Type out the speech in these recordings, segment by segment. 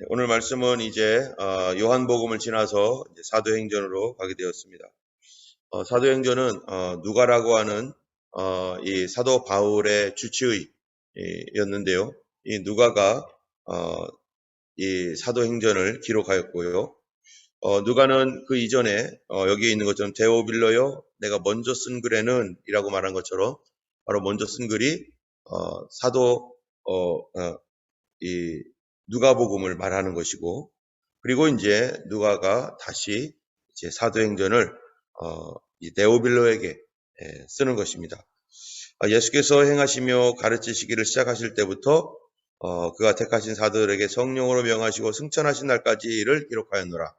오늘 말씀은 이제 요한복음을 지나서 이제 사도행전으로 가게 되었습니다. 사도행전은 누가라고 하는 이 사도 바울의 주치의였는데요. 이 누가가 이 사도행전을 기록하였고요. 누가는 그 이전에 여기에 있는 것처럼 데오빌로요 내가 먼저 쓴 글에는 이라고 말한 것처럼 바로 먼저 쓴 글이 사도 이 누가복음을 말하는 것이고, 그리고 이제 누가가 다시 이제 사도행전을 이 데오빌로에게 쓰는 것입니다. 예수께서 행하시며 가르치시기를 시작하실 때부터 그가 택하신 사도들에게 성령으로 명하시고 승천하신 날까지를 기록하였노라.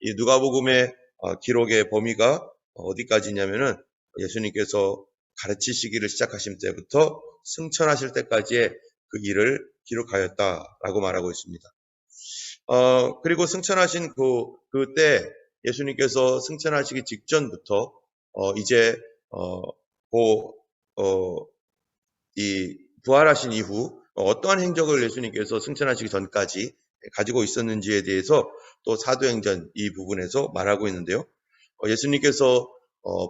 이 누가복음의 기록의 범위가 어디까지냐면은 예수님께서 가르치시기를 시작하신 때부터 승천하실 때까지의 그 일을 기록하였다라고 말하고 있습니다. 그리고 승천하신 그때 예수님께서 승천하시기 직전부터 이제 이 부활하신 이후 어떠한 행적을 예수님께서 승천하시기 전까지 가지고 있었는지에 대해서 또 사도행전 이 부분에서 말하고 있는데요. 예수님께서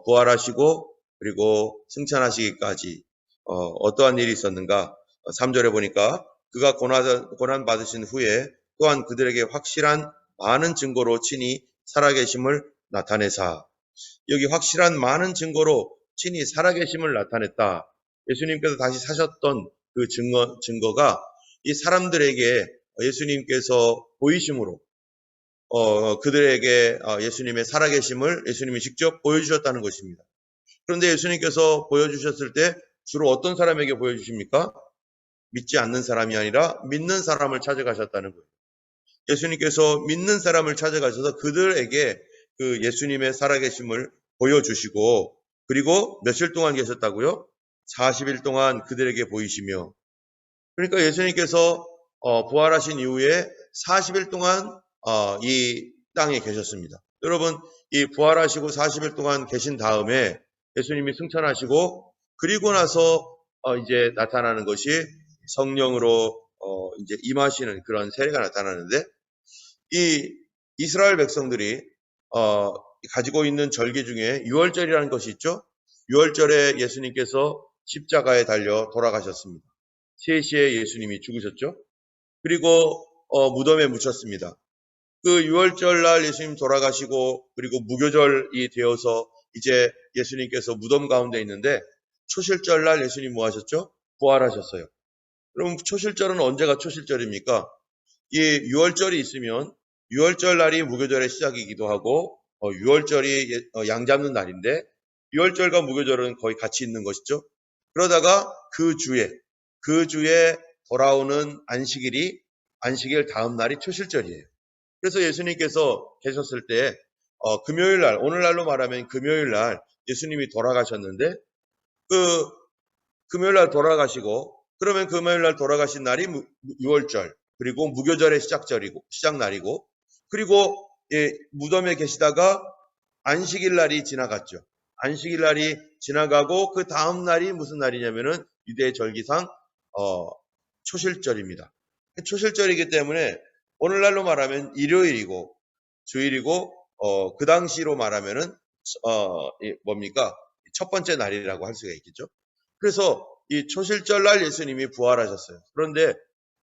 부활하시고 그리고 승천하시기까지 어떠한 일이 있었는가? 3절에 보니까 그가 고난 받으신 후에 또한 그들에게 확실한 많은 증거로 친히 살아계심을 나타내사. 여기 확실한 많은 증거로 친히 살아계심을 나타냈다. 예수님께서 다시 사셨던 그 증거가 이 사람들에게 예수님께서 보이심으로 그들에게 예수님의 살아계심을 예수님이 직접 보여주셨다는 것입니다. 그런데 예수님께서 보여주셨을 때 주로 어떤 사람에게 보여주십니까? 믿지 않는 사람이 아니라 믿는 사람을 찾아가셨다는 거예요. 예수님께서 믿는 사람을 찾아가셔서 그들에게 그 예수님의 살아계심을 보여주시고, 그리고 며칠 동안 계셨다고요? 40일 동안 그들에게 보이시며, 그러니까 예수님께서 부활하신 이후에 40일 동안 이 땅에 계셨습니다. 여러분, 이 부활하시고 40일 동안 계신 다음에 예수님이 승천하시고 그리고 나서 이제 나타나는 것이 성령으로 이제 임하시는 그런 세례가 나타나는데, 이 이스라엘 백성들이 가지고 있는 절기 중에 유월절이라는 것이 있죠. 유월절에 예수님께서 십자가에 달려 돌아가셨습니다. 3시에 예수님이 죽으셨죠. 그리고 무덤에 묻혔습니다. 그 유월절 날 예수님 돌아가시고 그리고 무교절이 되어서 이제 예수님께서 무덤 가운데 있는데, 초실절 날 예수님 뭐 하셨죠? 부활하셨어요. 그럼 초실절은 언제가 초실절입니까? 이 유월절이 있으면 유월절 날이 무교절의 시작이기도 하고, 유월절이 양 잡는 날인데 유월절과 무교절은 거의 같이 있는 것이죠. 그러다가 그 주에 돌아오는 안식일 다음 날이 초실절이에요. 그래서 예수님께서 계셨을 때 금요일 날, 오늘날로 말하면 금요일 날 예수님이 돌아가셨는데, 그 금요일 날 돌아가시고 그러면 금요일 날 돌아가신 날이 유월절, 그리고 무교절의 시작 날이고, 그리고 무덤에 계시다가 안식일 날이 지나갔죠. 안식일 날이 지나가고 그 다음 날이 무슨 날이냐면은 유대 절기상 초실절입니다. 초실절이기 때문에 오늘날로 말하면 일요일이고 주일이고 그 당시로 말하면은 뭡니까? 첫 번째 날이라고 할 수가 있겠죠. 그래서 이 초실절 날 예수님이 부활하셨어요. 그런데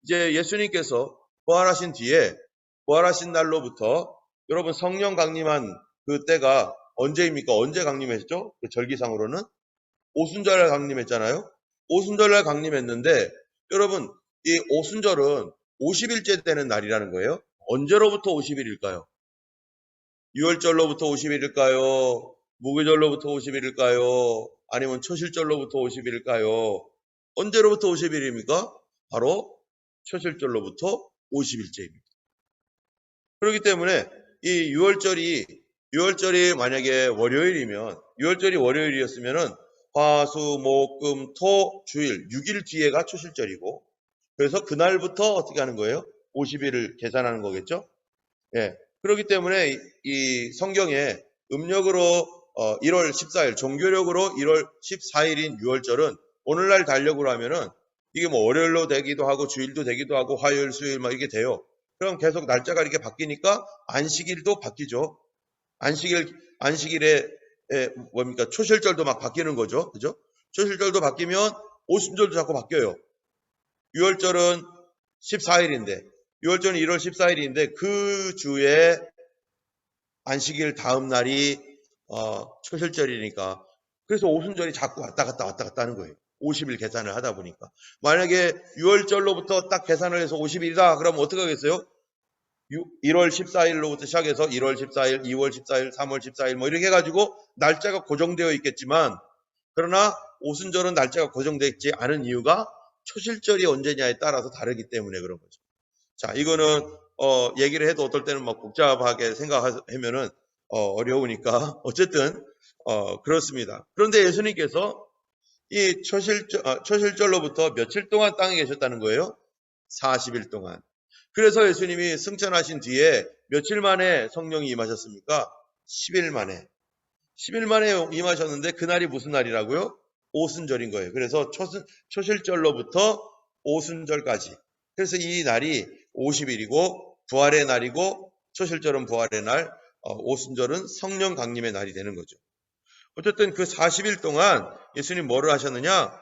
이제 예수님께서 부활하신 뒤에 부활하신 날로부터 여러분 성령 강림한 그 때가 언제입니까? 언제 강림했죠? 그 절기상으로는 오순절날 강림했잖아요. 오순절날 강림했는데 여러분 이 오순절은 50일째 되는 날이라는 거예요. 언제로부터 50일일까요? 유월절로부터 50일일까요? 무교절로부터 50일일까요? 아니면 초실절로부터 50일일까요? 언제로부터 50일입니까? 바로 초실절로부터 50일째입니다. 그렇기 때문에 이 유월절이 만약에 유월절이 월요일이었으면은 화, 수, 목, 금, 토, 주일 6일 뒤에가 초실절이고, 그래서 그날부터 어떻게 하는 거예요? 50일을 계산하는 거겠죠? 예. 그렇기 때문에 이 성경에 음력으로 1월 14일, 종교력으로 1월 14일인 유월절은 오늘날 달력으로 하면은 이게 뭐 월요일로 되기도 하고 주일도 되기도 하고 화요일, 수요일 막 이게 돼요. 그럼 계속 날짜가 이렇게 바뀌니까 안식일도 바뀌죠. 안식일에 뭡니까? 초실절도 막 바뀌는 거죠. 그죠? 초실절도 바뀌면 오순절도 자꾸 바뀌어요. 6월절은 14일인데 6월절은 1월 14일인데 그 주에 안식일 다음 날이 초실절이니까 그래서 오순절이 자꾸 왔다 갔다 하는 거예요. 50일 계산을 하다 보니까. 만약에 6월절로부터 딱 계산을 해서 50일이다 그러면 어떻게 하겠어요? 1월 14일로부터 시작해서 1월 14일, 2월 14일, 3월 14일 뭐 이렇게 해가지고 날짜가 고정되어 있겠지만 그러나 오순절은 날짜가 고정되어 있지 않은 이유가 초실절이 언제냐에 따라서 다르기 때문에 그런 거죠. 자, 이거는 얘기를 해도 어떨 때는 막 복잡하게 생각하면은 어려우니까 어쨌든 그렇습니다. 그런데 예수님께서 이 초실절로부터 며칠 동안 땅에 계셨다는 거예요? 40일 동안. 그래서 예수님이 승천하신 뒤에 며칠 만에 성령이 임하셨습니까? 10일 만에. 10일 만에 임하셨는데 그날이 무슨 날이라고요? 오순절인 거예요. 그래서 초실절로부터 오순절까지. 그래서 이 날이 50일이고 부활의 날이고 초실절은 부활의 날, 오순절은 성령 강림의 날이 되는 거죠. 어쨌든 그 40일 동안 예수님 뭐를 하셨느냐?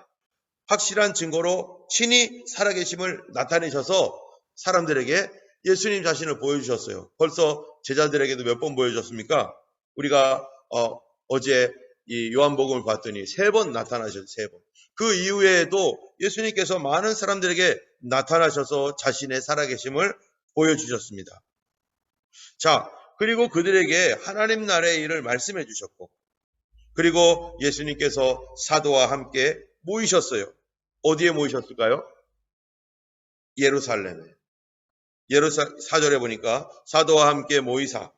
확실한 증거로 친히 살아계심을 나타내셔서 사람들에게 예수님 자신을 보여주셨어요. 벌써 제자들에게도 몇 번 보여줬습니까? 우리가 어제 이 요한복음을 봤더니 3번 나타나셨어요. 3번. 그 이후에도 예수님께서 많은 사람들에게 나타나셔서 자신의 살아계심을 보여주셨습니다. 자, 그리고 그들에게 하나님 나라의 일을 말씀해 주셨고 그리고 예수님께서 사도와 함께 모이셨어요. 어디에 모이셨을까요? 예루살렘에. 4절에 보니까 사도와 함께 모이사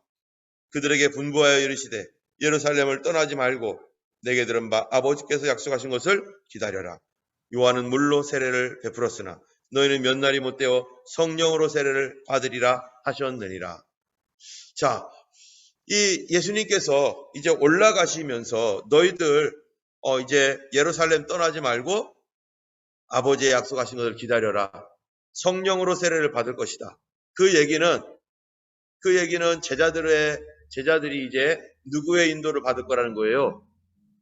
그들에게 분부하여 이르시되 예루살렘을 떠나지 말고 내게 들은 바 아버지께서 약속하신 것을 기다려라. 요한은 물로 세례를 베풀었으나 너희는 몇 날이 못되어 성령으로 세례를 받으리라 하셨느니라. 자, 이 예수님께서 이제 올라가시면서 너희들 이제 예루살렘 떠나지 말고 아버지의 약속하신 것을 기다려라. 성령으로 세례를 받을 것이다. 그 얘기는 제자들이 이제 누구의 인도를 받을 거라는 거예요?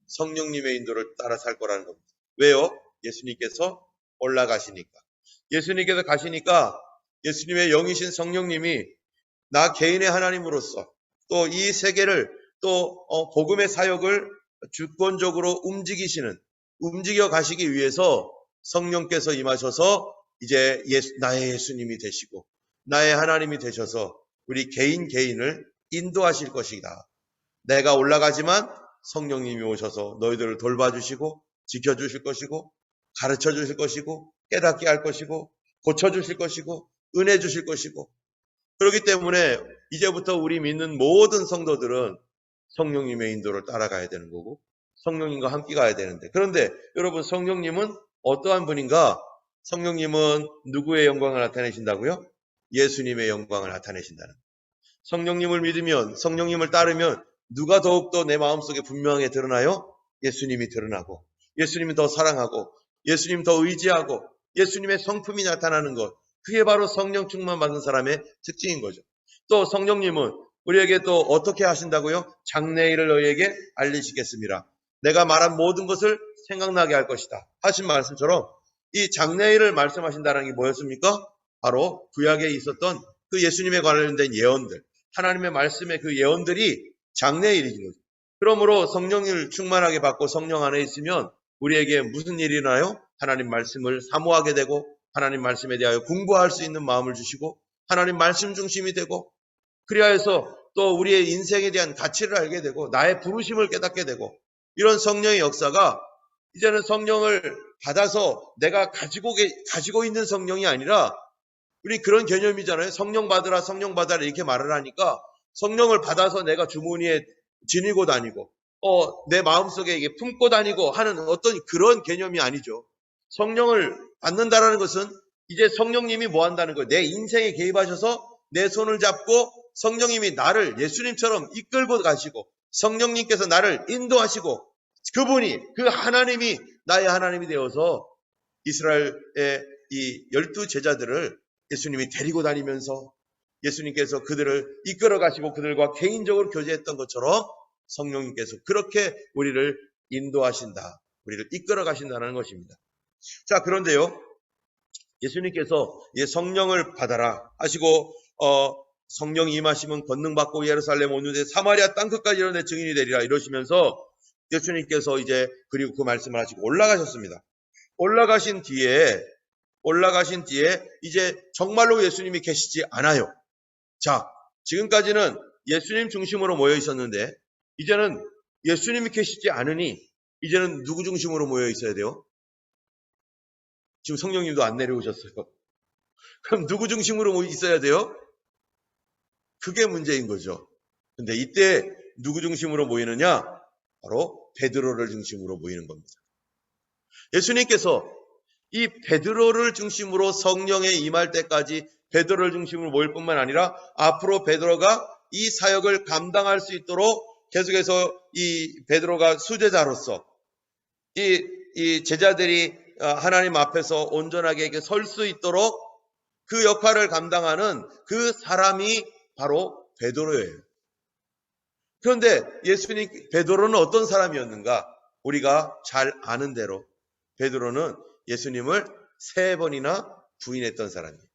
성령님의 인도를 따라 살 거라는 겁니다. 왜요? 예수님께서 올라가시니까. 예수님께서 가시니까 예수님의 영이신 성령님이 나 개인의 하나님으로서 또 이 세계를 또 복음의 사역을 주권적으로 움직여 가시기 위해서 성령께서 임하셔서 이제 나의 예수님이 되시고 나의 하나님이 되셔서 우리 개인을 인도하실 것이다. 내가 올라가지만 성령님이 오셔서 너희들을 돌봐주시고 지켜주실 것이고 가르쳐주실 것이고 깨닫게 할 것이고 고쳐주실 것이고 은혜 주실 것이고 그렇기 때문에 이제부터 우리 믿는 모든 성도들은 성령님의 인도를 따라가야 되는 거고 성령님과 함께 가야 되는데 그런데 여러분 성령님은 어떠한 분인가? 성령님은 누구의 영광을 나타내신다고요? 예수님의 영광을 나타내신다는 거예요. 성령님을 믿으면 성령님을 따르면 누가 더욱더 내 마음속에 분명하게 드러나요? 예수님이 드러나고 예수님을 더 사랑하고 예수님 더 의지하고 예수님의 성품이 나타나는 것 그게 바로 성령 충만 받은 사람의 특징인 거죠. 또 성령님은 우리에게 또 어떻게 하신다고요? 장래일을 너희에게 알리시겠습니다. 내가 말한 모든 것을 생각나게 할 것이다. 하신 말씀처럼 이 장래일을 말씀하신다는 게 뭐였습니까? 바로 구약에 있었던 그 예수님에 관련된 예언들, 하나님의 말씀의 그 예언들이 장래일인 거죠. 그러므로 성령을 충만하게 받고 성령 안에 있으면 우리에게 무슨 일이 일어나요? 하나님 말씀을 사모하게 되고 하나님 말씀에 대하여 공부할 수 있는 마음을 주시고 하나님 말씀 중심이 되고 그리하여서 또 우리의 인생에 대한 가치를 알게 되고 나의 부르심을 깨닫게 되고 이런 성령의 역사가 이제는 성령을 받아서 내가 가지고 있는 성령이 아니라 우리 그런 개념이잖아요. 성령 받으라 이렇게 말을 하니까 성령을 받아서 내가 주머니에 지니고 다니고 내 마음속에 이게 품고 다니고 하는 어떤 그런 개념이 아니죠. 성령을 받는다라는 것은 이제 성령님이 뭐 한다는 거예요? 내 인생에 개입하셔서 내 손을 잡고 성령님이 나를 예수님처럼 이끌고 가시고 성령님께서 나를 인도하시고 그분이 그 하나님이 나의 하나님이 되어서 이스라엘의 이 12 제자들을 예수님이 데리고 다니면서 예수님께서 그들을 이끌어 가시고 그들과 개인적으로 교제했던 것처럼 성령님께서 그렇게 우리를 인도하신다. 우리를 이끌어 가신다는 것입니다. 자, 그런데요. 예수님께서 성령을 받아라 하시고 성령이 임하시면 권능받고 예루살렘 온 유대 사마리아 땅끝까지 이르러 내 증인이 되리라 이러시면서 예수님께서 이제 그리고 그 말씀을 하시고 올라가셨습니다. 올라가신 뒤에 이제 정말로 예수님이 계시지 않아요. 자, 지금까지는 예수님 중심으로 모여 있었는데 이제는 예수님이 계시지 않으니 이제는 누구 중심으로 모여 있어야 돼요? 지금 성령님도 안 내려오셨어요. 그럼 누구 중심으로 있어야 돼요? 그게 문제인 거죠. 근데 이때 누구 중심으로 모이느냐? 바로 베드로를 중심으로 모이는 겁니다. 예수님께서 이 베드로를 중심으로 성령에 임할 때까지 베드로를 중심으로 모일 뿐만 아니라 앞으로 베드로가 이 사역을 감당할 수 있도록 계속해서 이 베드로가 수제자로서 이 제자들이 하나님 앞에서 온전하게 설 수 있도록 그 역할을 감당하는 그 사람이 바로 베드로예요. 그런데 베드로는 어떤 사람이었는가? 우리가 잘 아는 대로 베드로는 예수님을 3번이나 부인했던 사람이에요.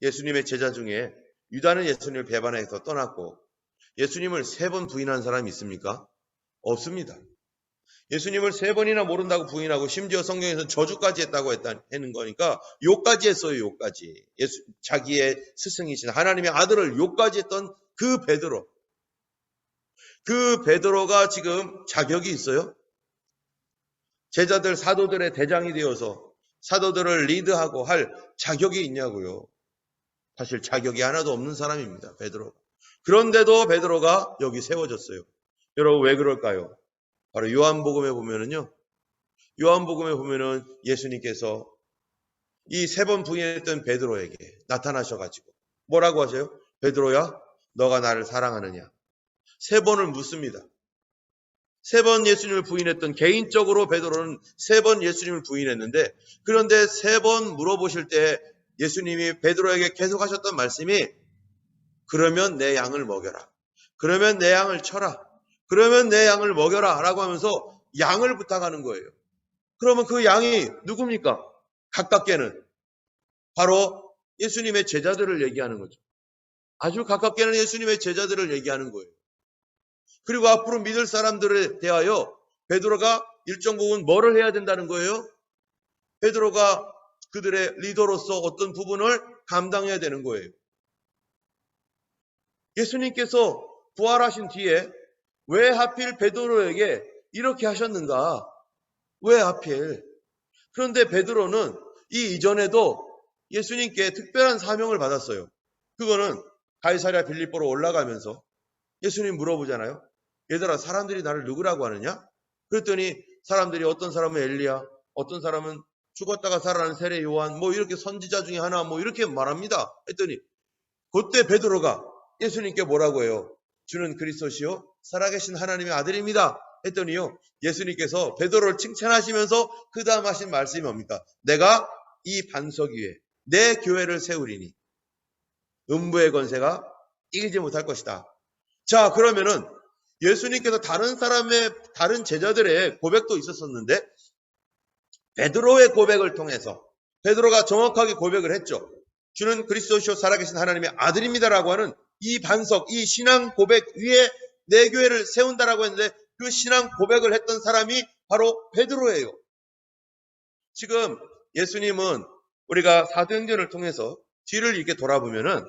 예수님의 제자 중에 유다는 예수님을 배반해서 떠났고 예수님을 3번 부인한 사람이 있습니까? 없습니다. 예수님을 3번이나 모른다고 부인하고 심지어 성경에서 저주까지 했다고 하는 거니까 욕까지 했어요. 욕까지. 자기의 스승이신 하나님의 아들을 욕까지 했던 그 베드로. 그 베드로가 지금 자격이 있어요? 제자들 사도들의 대장이 되어서 사도들을 리드하고 할 자격이 있냐고요. 사실 자격이 하나도 없는 사람입니다. 베드로가. 그런데도 베드로가 여기 세워졌어요. 여러분 왜 그럴까요? 바로 요한복음에 보면은요. 요한복음에 보면은 예수님께서 이 3번 부인했던 베드로에게 나타나셔가지고 뭐라고 하세요? 베드로야, 너가 나를 사랑하느냐? 3번을 묻습니다. 3번 예수님을 부인했던 개인적으로 베드로는 3번 예수님을 부인했는데 그런데 3번 물어보실 때 예수님이 베드로에게 계속 하셨던 말씀이 그러면 내 양을 먹여라. 그러면 내 양을 쳐라. 그러면 내 양을 먹여라 라고 하면서 양을 부탁하는 거예요. 그러면 그 양이 누굽니까? 가깝게는 바로 예수님의 제자들을 얘기하는 거죠. 아주 가깝게는 예수님의 제자들을 얘기하는 거예요. 그리고 앞으로 믿을 사람들에 대하여 베드로가 일정 부분 뭐를 해야 된다는 거예요? 베드로가 그들의 리더로서 어떤 부분을 감당해야 되는 거예요. 예수님께서 부활하신 뒤에 왜 하필 베드로에게 이렇게 하셨는가? 왜 하필? 그런데 베드로는 이 이전에도 예수님께 특별한 사명을 받았어요. 그거는 가이사랴 빌립보로 올라가면서 예수님 물어보잖아요. 얘들아, 사람들이 나를 누구라고 하느냐? 그랬더니 사람들이 어떤 사람은 엘리야, 어떤 사람은 죽었다가 살아난 세례 요한, 뭐 이렇게 선지자 중에 하나, 뭐 이렇게 말합니다. 했더니 그때 베드로가 예수님께 뭐라고 해요? 주는 그리스도시요 살아계신 하나님의 아들입니다. 했더니요. 예수님께서 베드로를 칭찬하시면서 그 다음 하신 말씀이 뭡니까? 내가 이 반석 위에 내 교회를 세우리니 음부의 권세가 이기지 못할 것이다. 자, 그러면은 예수님께서 다른 제자들의 고백도 있었었는데 베드로의 고백을 통해서 베드로가 정확하게 고백을 했죠. 주는 그리스도시요 살아계신 하나님의 아들입니다라고 하는 이 반석, 이 신앙 고백 위에 내 교회를 세운다라고 했는데 그 신앙 고백을 했던 사람이 바로 베드로예요. 지금 예수님은 우리가 사도행전을 통해서 뒤를 이렇게 돌아보면은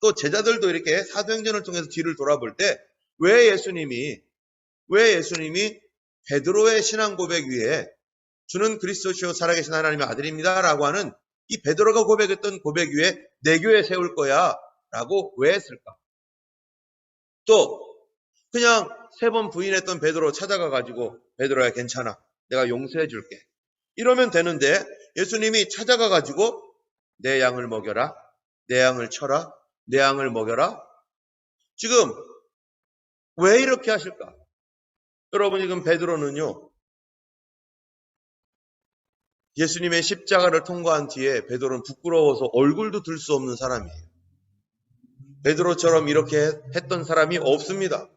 또 제자들도 이렇게 사도행전을 통해서 뒤를 돌아볼 때 왜 예수님이 베드로의 신앙 고백 위에 주는 그리스도시요 살아계신 하나님의 아들입니다라고 하는 이 베드로가 고백했던 고백 위에 내 교회 세울 거야 라고 왜 했을까? 또 그냥 3번 부인했던 베드로 찾아가가지고 베드로야 괜찮아, 내가 용서해 줄게 이러면 되는데 예수님이 찾아가가지고 내 양을 먹여라, 내 양을 쳐라, 내 양을 먹여라. 지금 왜 이렇게 하실까? 여러분, 지금 베드로는요, 예수님의 십자가를 통과한 뒤에 베드로는 부끄러워서 얼굴도 들 수 없는 사람이에요. 베드로처럼 이렇게 했던 사람이 없습니다.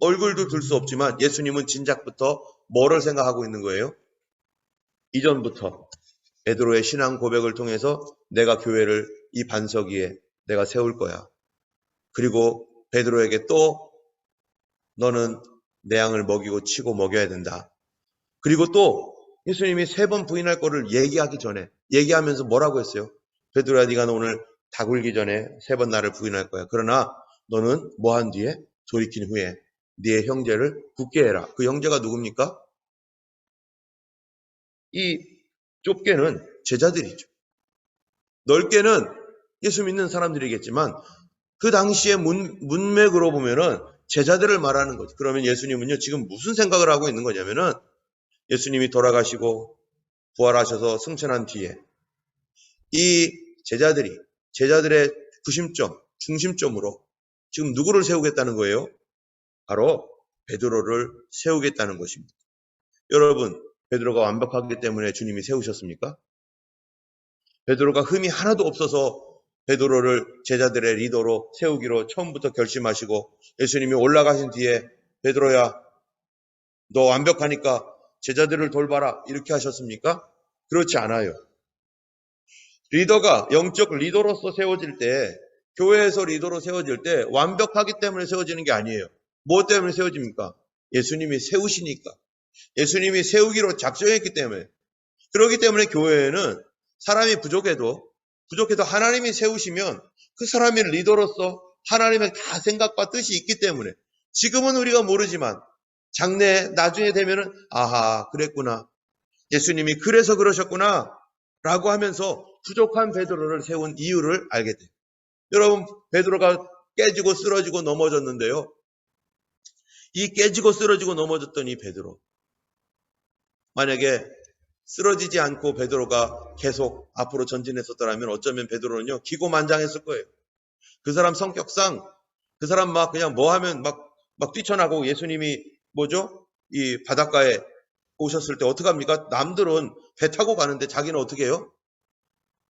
얼굴도 들 수 없지만 예수님은 진작부터 뭐를 생각하고 있는 거예요? 이전부터 베드로의 신앙 고백을 통해서 내가 교회를 이 반석 위에 내가 세울 거야. 그리고 베드로에게 또 너는 내 양을 먹이고 치고 먹여야 된다. 그리고 또 예수님이 3번 부인할 거를 얘기하기 전에 얘기하면서 뭐라고 했어요? 베드로야, 네가 오늘 다 굴기 전에 3번 나를 부인할 거야. 그러나 너는 뭐 한 뒤에? 돌이킨 후에 네 형제를 굳게 해라. 그 형제가 누굽니까? 이 좁게는 제자들이죠. 넓게는 예수 믿는 사람들이겠지만 그 당시의 문맥으로 보면은 제자들을 말하는 거죠. 그러면 예수님은요, 지금 무슨 생각을 하고 있는 거냐면은 예수님이 돌아가시고 부활하셔서 승천한 뒤에 이 제자들의 구심점, 중심점으로 지금 누구를 세우겠다는 거예요? 바로 베드로를 세우겠다는 것입니다. 여러분, 베드로가 완벽하기 때문에 주님이 세우셨습니까? 베드로가 흠이 하나도 없어서 베드로를 제자들의 리더로 세우기로 처음부터 결심하시고 예수님이 올라가신 뒤에 베드로야, 너 완벽하니까 제자들을 돌봐라 이렇게 하셨습니까? 그렇지 않아요. 리더가 영적 리더로서 세워질 때, 교회에서 리더로 세워질 때 완벽하기 때문에 세워지는 게 아니에요. 무엇 때문에 세워집니까? 예수님이 세우시니까. 예수님이 세우기로 작정했기 때문에. 그렇기 때문에 교회에는 사람이 부족해도 하나님이 세우시면 그 사람이 리더로서 하나님의 다 생각과 뜻이 있기 때문에 지금은 우리가 모르지만 장래 나중에 되면은 아하, 그랬구나. 예수님이 그래서 그러셨구나 라고 하면서 부족한 베드로를 세운 이유를 알게 돼요. 여러분, 베드로가 깨지고 쓰러지고 넘어졌는데요. 이 깨지고 쓰러지고 넘어졌던 이 베드로, 만약에 쓰러지지 않고 베드로가 계속 앞으로 전진했었더라면 어쩌면 베드로는요, 기고만장했을 거예요. 그 사람 성격상 그 사람 막 그냥 뭐 하면 막 뛰쳐나가고, 예수님이 이 바닷가에 오셨을 때 어떡합니까? 남들은 배 타고 가는데 자기는 어떻게 해요?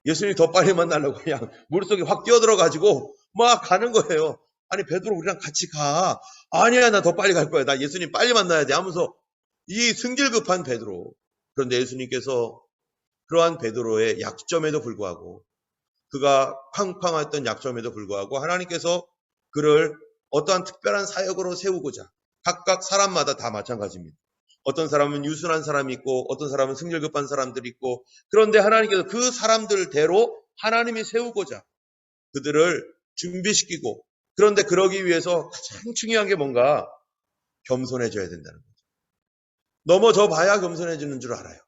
예수님이 더 빨리 만나려고 그냥 물속에 확 뛰어들어가지고 막 가는 거예요. 아니, 베드로 우리랑 같이 가. 아니야, 나 더 빨리 갈 거야. 나 예수님 빨리 만나야 돼 하면서 이 승질급한 베드로. 그런데 예수님께서 그러한 베드로의 약점에도 불구하고, 그가 팡팡했던 약점에도 불구하고 하나님께서 그를 어떠한 특별한 사역으로 세우고자, 각각 사람마다 다 마찬가지입니다. 어떤 사람은 유순한 사람이 있고 어떤 사람은 승질급한 사람들이 있고, 그런데 하나님께서 그 사람들대로 하나님이 세우고자 그들을 준비시키고, 그런데 그러기 위해서 가장 중요한 게 뭔가 겸손해져야 된다는 거죠. 넘어져 봐야 겸손해지는 줄 알아요.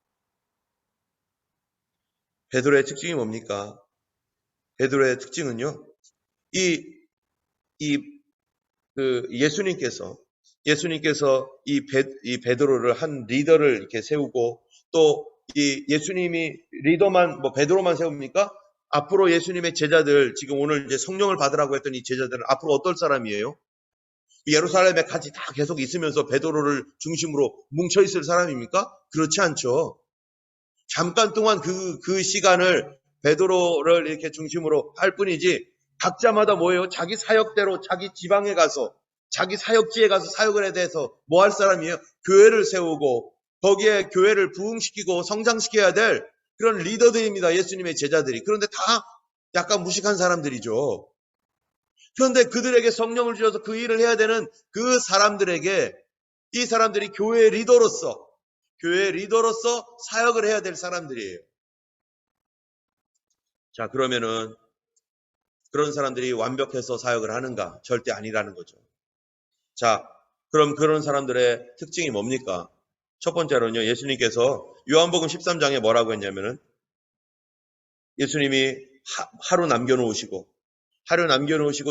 베드로의 특징이 뭡니까? 베드로의 특징은요, 예수님께서 이 베드로를 한 리더를 이렇게 세우고, 또 이 예수님이 리더만, 베드로만 세웁니까? 앞으로 예수님의 제자들, 지금 오늘 이제 성령을 받으라고 했던 이 제자들은 앞으로 어떨 사람이에요? 예루살렘에 같이 다 계속 있으면서 베드로를 중심으로 뭉쳐 있을 사람입니까? 그렇지 않죠. 잠깐 동안 그 시간을 베드로를 이렇게 중심으로 할 뿐이지, 각자마다 뭐예요? 자기 사역대로 자기 지방에 가서, 자기 사역지에 가서 사역을 해야 돼서 뭐 할 사람이에요? 교회를 세우고 거기에 교회를 부흥시키고 성장시켜야 될 그런 리더들입니다. 예수님의 제자들이. 그런데 다 약간 무식한 사람들이죠. 그런데 그들에게 성령을 주셔서 그 일을 해야 되는 그 사람들에게, 이 사람들이 교회의 리더로서 사역을 해야 될 사람들이에요. 자, 그러면은 그런 사람들이 완벽해서 사역을 하는가? 절대 아니라는 거죠. 자, 그럼 그런 사람들의 특징이 뭡니까? 첫 번째로는요, 예수님께서 요한복음 13장에 뭐라고 했냐면은, 예수님이 하루 남겨놓으시고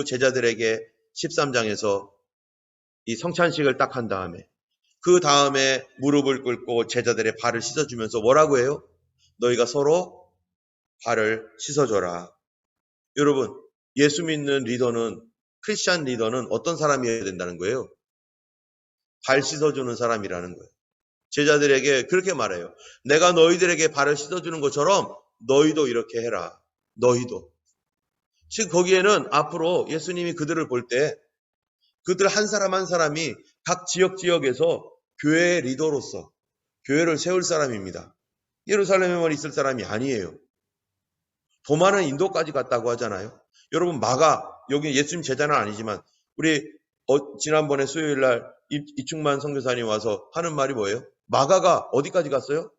제자들에게 13장에서 이 성찬식을 딱 한 다음에, 그 다음에 무릎을 꿇고 제자들의 발을 씻어주면서 뭐라고 해요? 너희가 서로 발을 씻어줘라. 여러분, 예수 믿는 리더는, 크리스찬 리더는 어떤 사람이어야 된다는 거예요? 발 씻어주는 사람이라는 거예요. 제자들에게 그렇게 말해요. 내가 너희들에게 발을 씻어주는 것처럼 너희도 이렇게 해라. 너희도. 즉 거기에는 앞으로 예수님이 그들을 볼 때 그들 한 사람 한 사람이 각 지역에서 교회의 리더로서 교회를 세울 사람입니다. 예루살렘에만 있을 사람이 아니에요. 더 많은 인도까지 갔다고 하잖아요. 여러분 마가 여기 예수님 제자는 아니지만 우리 지난번에 수요일 날 이충만 선교사님 와서 하는 말이 뭐예요? 마가가 어디까지 갔어요?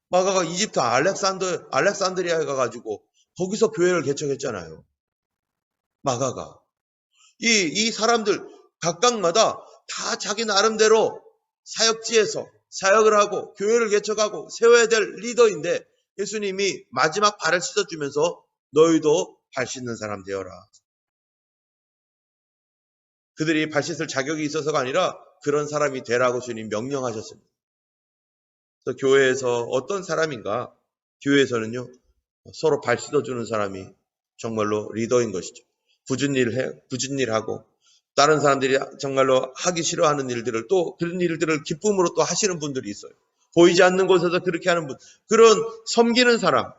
마가가 이집트 알렉산드리아에 가가지고 거기서 교회를 개척했잖아요. 마가가. 이 사람들 각각마다 다 자기 나름대로 사역지에서 사역을 하고 교회를 개척하고 세워야 될 리더인데 예수님이 마지막 발을 씻어주면서 너희도 발 씻는 사람 되어라. 그들이 발 씻을 자격이 있어서가 아니라 그런 사람이 되라고 주님 명령하셨습니다. 그래서 교회에서 어떤 사람인가? 교회에서는요, 서로 발 씻어주는 사람이 정말로 리더인 것이죠. 굳은 일 하고, 다른 사람들이 정말로 하기 싫어하는 일들을 또 그런 일들을 기쁨으로 또 하시는 분들이 있어요. 보이지 않는 곳에서 그렇게 하는 분, 그런 섬기는 사람,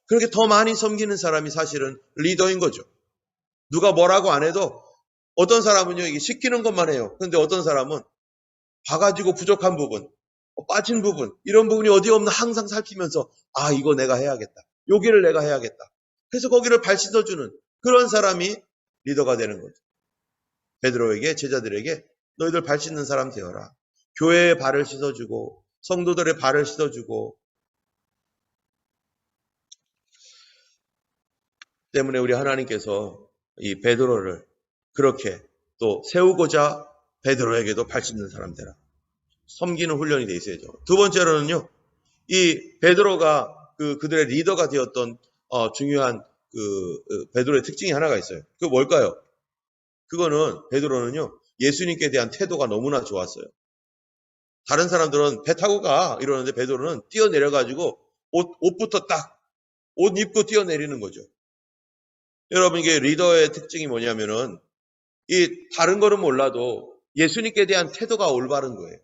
그렇게 더 많이 섬기는 사람이 사실은 리더인 거죠. 누가 뭐라고 안 해도 어떤 사람은요, 이게 시키는 것만 해요. 그런데 어떤 사람은 봐가지고 부족한 부분, 빠진 부분, 이런 부분이 어디 없나 항상 살피면서 아, 이거 내가 해야겠다. 여기를 내가 해야겠다. 그래서 거기를 발 씻어주는 그런 사람이 리더가 되는 거죠. 베드로에게, 제자들에게 너희들 발 씻는 사람 되어라. 교회의 발을 씻어주고 성도들의 발을 씻어주고 때문에 우리 하나님께서 이 베드로를 그렇게 또 세우고자 베드로에게도 발 씻는 사람 되라. 섬기는 훈련이 돼 있어야죠. 두 번째로는요, 이 베드로가 그들의 리더가 되었던 중요한 베드로의 특징이 하나가 있어요. 그게 뭘까요? 그거는 베드로는요, 예수님께 대한 태도가 너무나 좋았어요. 다른 사람들은 배 타고 가 이러는데 베드로는 뛰어내려가지고 옷부터 딱 옷 입고 뛰어내리는 거죠. 여러분 이게 리더의 특징이 뭐냐면은 이 다른 거는 몰라도 예수님께 대한 태도가 올바른 거예요.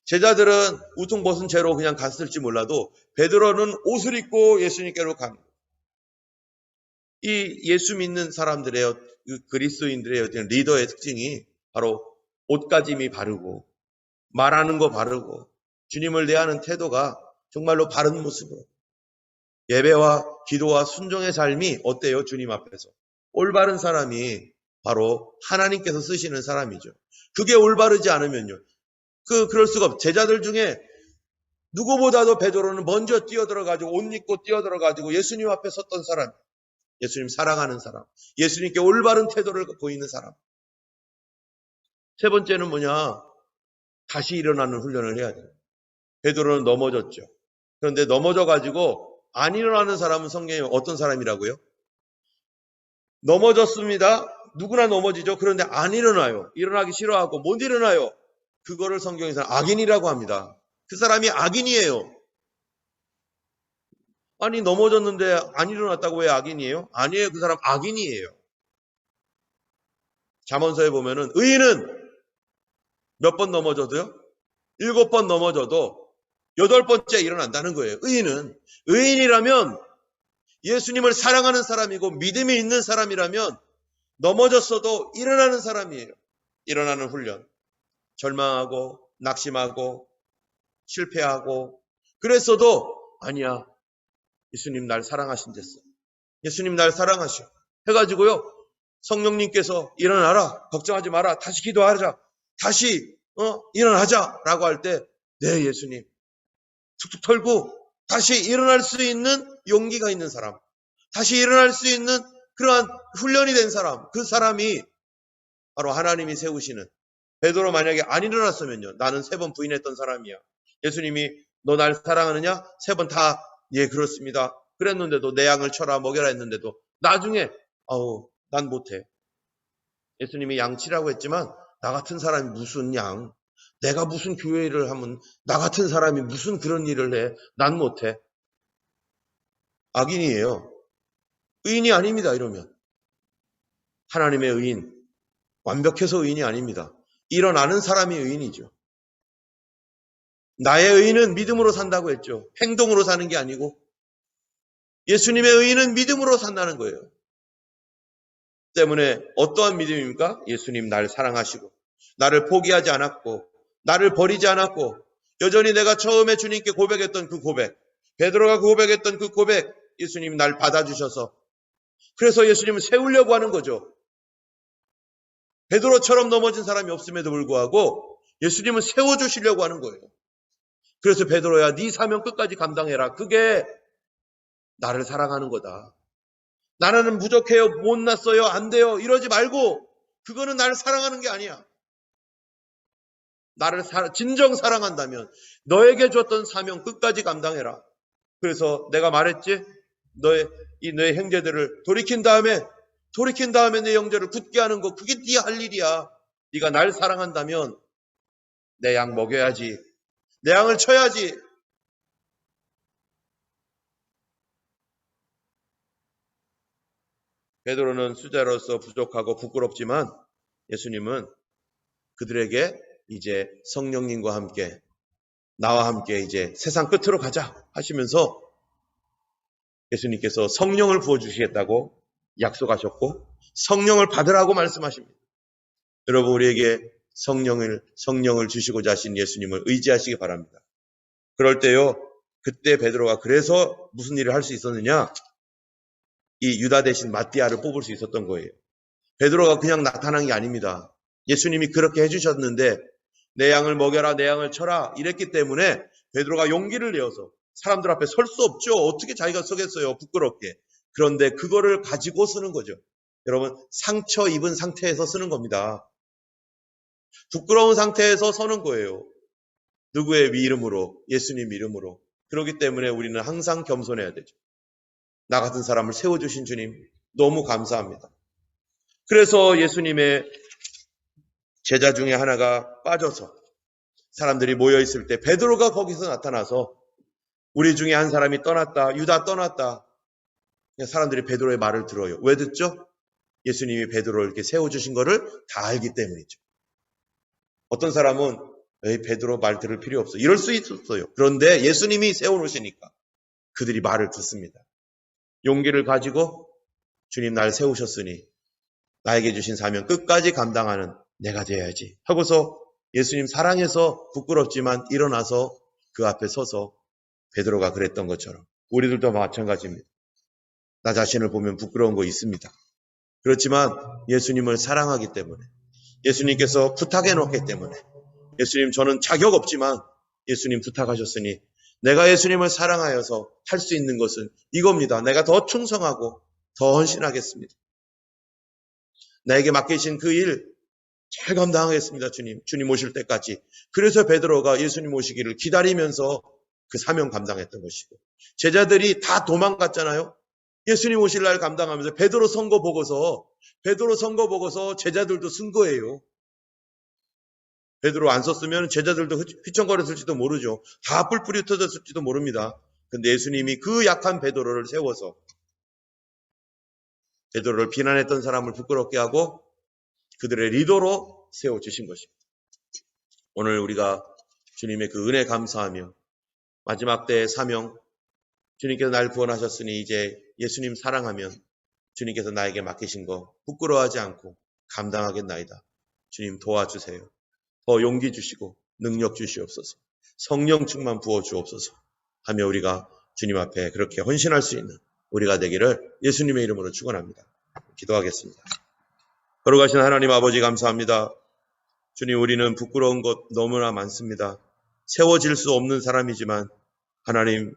제자들은 우통 벗은 채로 그냥 갔을지 몰라도 베드로는 옷을 입고 예수님께로 간 거예요. 이 예수 믿는 사람들의 그리스도인들의 어떤 리더의 특징이 바로 옷가짐이 바르고 말하는 거 바르고 주님을 대하는 태도가 정말로 바른 모습으로 예배와 기도와 순종의 삶이 어때요? 주님 앞에서 올바른 사람이 바로 하나님께서 쓰시는 사람이죠. 그게 올바르지 않으면요, 그럴 수가 없어요. 제자들 중에 누구보다도 베드로는 먼저 뛰어들어가지고 옷 입고 뛰어들어가지고 예수님 앞에 섰던 사람, 예수님 사랑하는 사람, 예수님께 올바른 태도를 보이는 사람. 세 번째는 뭐냐? 다시 일어나는 훈련을 해야 돼요. 베드로는 넘어졌죠. 그런데 넘어져가지고 안 일어나는 사람은 성경에 어떤 사람이라고요? 넘어졌습니다. 누구나 넘어지죠. 그런데 안 일어나요. 일어나기 싫어하고 못 일어나요. 그거를 성경에서 악인이라고 합니다. 그 사람이 악인이에요. 아니 넘어졌는데 안 일어났다고 왜 악인이에요? 아니에요. 그 사람 악인이에요. 잠언서에 보면은 의인은 몇 번 넘어져도요? 7번 넘어져도 8번째 일어난다는 거예요. 의인이라면 예수님을 사랑하는 사람이고 믿음이 있는 사람이라면 넘어졌어도 일어나는 사람이에요. 일어나는 훈련. 절망하고 낙심하고 실패하고 그랬어도 아니야. 예수님 날 사랑하신댔어. 예수님 날 사랑하셔. 해가지고요. 성령님께서 일어나라. 걱정하지 마라. 다시 기도하자. 다시 일어나자. 라고 할 때 네 예수님. 툭툭 털고 다시 일어날 수 있는 용기가 있는 사람. 다시 일어날 수 있는 그러한 훈련이 된 사람. 그 사람이 바로 하나님이 세우시는 베드로 만약에 안 일어났으면요. 나는 3번 부인했던 사람이야. 예수님이 너 날 사랑하느냐? 3번 다 예 그렇습니다. 그랬는데도 내 양을 쳐라 먹여라 했는데도 나중에 난 못해. 예수님이 양치라고 했지만 나 같은 사람이 무슨 양, 내가 무슨 교회를 하면 나 같은 사람이 무슨 그런 일을 해. 난 못해. 악인이에요. 의인이 아닙니다. 이러면 하나님의 의인, 완벽해서 의인이 아닙니다. 일어나는 사람이 의인이죠. 나의 의인은 믿음으로 산다고 했죠. 행동으로 사는 게 아니고 예수님의 의인은 믿음으로 산다는 거예요. 때문에 어떠한 믿음입니까? 예수님 날 사랑하시고 나를 포기하지 않았고 나를 버리지 않았고 여전히 내가 처음에 주님께 고백했던 그 고백, 베드로가 고백했던 그 고백, 예수님이 날 받아주셔서 그래서 예수님을 세우려고 하는 거죠. 베드로처럼 넘어진 사람이 없음에도 불구하고 예수님은 세워주시려고 하는 거예요. 그래서 베드로야, 네 사명 끝까지 감당해라. 그게 나를 사랑하는 거다. 나는 부족해요, 못났어요, 안 돼요 이러지 말고 그거는 나를 사랑하는 게 아니야. 나를 진정 사랑한다면 너에게 줬던 사명 끝까지 감당해라. 그래서 내가 말했지, 너의 형제들을 돌이킨 다음에 내 형제를 굳게 하는 거, 그게 네 할 일이야. 네가 날 사랑한다면 내 양 먹여야지, 내 양을 쳐야지. 베드로는 수자로서 부족하고 부끄럽지만 예수님은 그들에게 이제 성령님과 함께 나와 함께 이제 세상 끝으로 가자 하시면서 예수님께서 성령을 부어주시겠다고 약속하셨고 성령을 받으라고 말씀하십니다. 여러분, 우리에게 성령을 주시고자 하신 예수님을 의지하시기 바랍니다. 그럴 때요, 그때 베드로가 그래서 무슨 일을 할 수 있었느냐? 이 유다 대신 마띠아를 뽑을 수 있었던 거예요. 베드로가 그냥 나타난 게 아닙니다. 예수님이 그렇게 해주셨는데 내 양을 먹여라, 내 양을 쳐라 이랬기 때문에 베드로가 용기를 내어서 사람들 앞에 설 수 없죠. 어떻게 자기가 서겠어요, 부끄럽게. 그런데 그거를 가지고 쓰는 거죠. 여러분, 상처 입은 상태에서 쓰는 겁니다. 부끄러운 상태에서 서는 거예요. 누구의 이름으로? 예수님 이름으로. 그렇기 때문에 우리는 항상 겸손해야 되죠. 나 같은 사람을 세워주신 주님 너무 감사합니다. 그래서 예수님의 제자 중에 하나가 빠져서 사람들이 모여있을 때 베드로가 거기서 나타나서 우리 중에 한 사람이 떠났다, 유다 떠났다. 사람들이 베드로의 말을 들어요. 왜 듣죠? 예수님이 베드로를 이렇게 세워주신 거를 다 알기 때문이죠. 어떤 사람은 에이, 베드로 말 들을 필요 없어, 이럴 수 있었어요. 그런데 예수님이 세워놓으시니까 그들이 말을 듣습니다. 용기를 가지고 주님 날 세우셨으니 나에게 주신 사명 끝까지 감당하는 내가 돼야지 하고서 예수님 사랑해서 부끄럽지만 일어나서 그 앞에 서서 베드로가 그랬던 것처럼 우리들도 마찬가지입니다. 나 자신을 보면 부끄러운 거 있습니다. 그렇지만 예수님을 사랑하기 때문에, 예수님께서 부탁해 놓기 때문에, 예수님 저는 자격 없지만 예수님 부탁하셨으니 내가 예수님을 사랑하여서 할 수 있는 것은 이겁니다. 내가 더 충성하고 더 헌신하겠습니다. 나에게 맡기신 그 일 잘 감당하겠습니다. 주님 오실 때까지. 그래서 베드로가 예수님 오시기를 기다리면서 그 사명 감당했던 것이고, 제자들이 다 도망갔잖아요. 예수님 오실 날 감당하면서 베드로 선거 보고서 제자들도 쓴 거예요. 베드로 안 썼으면 제자들도 휘청거렸을지도 모르죠. 다 뿔뿔이 흩어졌을지도 모릅니다. 근데 예수님이 그 약한 베드로를 세워서 베드로를 비난했던 사람을 부끄럽게 하고 그들의 리더로 세워주신 것입니다. 오늘 우리가 주님의 그 은혜 감사하며 마지막 때의 사명, 주님께서 날 구원하셨으니 이제 예수님 사랑하면 주님께서 나에게 맡기신 거 부끄러워하지 않고 감당하겠나이다. 주님 도와주세요. 더 용기 주시고 능력 주시옵소서. 성령 충만 부어 주옵소서 하며 우리가 주님 앞에 그렇게 헌신할 수 있는 우리가 되기를 예수님의 이름으로 축원합니다. 기도하겠습니다. 거룩하신 하나님 아버지 감사합니다. 주님, 우리는 부끄러운 것 너무나 많습니다. 세워질 수 없는 사람이지만 하나님,